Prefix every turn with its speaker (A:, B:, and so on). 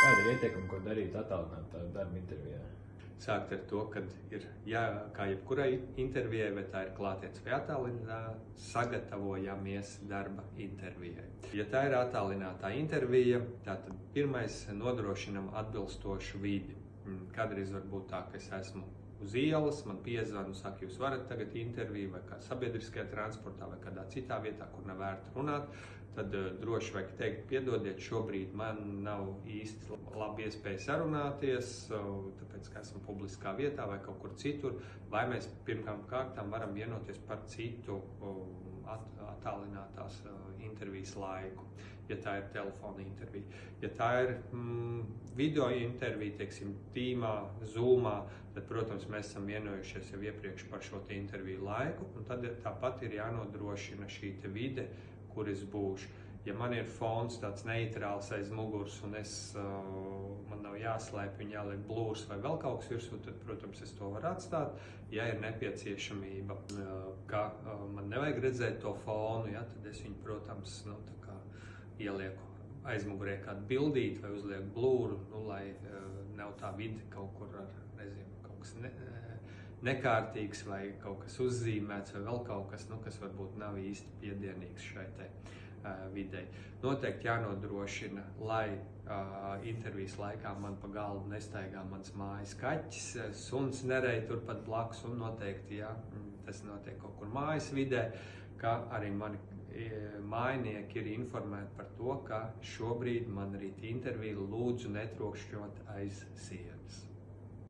A: Kādi ir ieteikumi, ko darīt attālinātā darba intervijā?
B: Sākt ar to, ka ir, kā jebkurai intervijai, vai tā ir klātienes vai attālinātā, sagatavojamies darba intervijai. Ja tā ir attālinātā intervija, tātad pirmais nodrošinam atbilstošu vidi. Kādreiz var būt tā, ka es esmu uz ielas, man piezvanu, saka, jūs varat tagad interviju vai kā sabiedriskajā transportā vai kādā citā vietā, kur nav vērts runāt, tad droši vajag teikt, piedodiet, šobrīd man nav īsti labi iespēja sarunāties, tāpēc, ka esmu publiskā vietā vai kaut kur citur, vai mēs pirmām kārtām varam vienoties par citu attālinātās intervijas laiku, ja tā ir telefona intervija. Ja tā ir video intervija, teiksim, Teamā, Zoomā, tad, protams, mēs esam vienojušies jau iepriekš par šo interviju laiku, un tad tāpat ir jānodrošina šī vide, kur es būšu. Ja man ir fons tāds neitrāls aiz muguras un man nav jāslēp un jāliek blūrs vai vēl kaut kas virsū, tad, protams, es to varu atstāt. Ja ir nepieciešamība, ka man nevajag redzēt to fonu, ja, tad es viņu, protams, ielieku aizmugurē kādu bildīti vai uzlieku blūru, lai nav tā vide kaut kur ar, nezinu, kaut kas nekārtīgs vai kaut kas uzzīmēts vai vēl kaut kas, kas varbūt nav īsti piedienīgs šai videi. Noteikti jānodrošina, lai intervijas laikā man pa galdu nestaigā mans mājas kaķis, suns nerej turpat blakus, un noteikti, ja tas notiek kaut kur mājas vidē, ka arī mani mājinieki ir informēti par to, ka šobrīd man rīt intervija, lūdzu netrokšķot aiz sienas.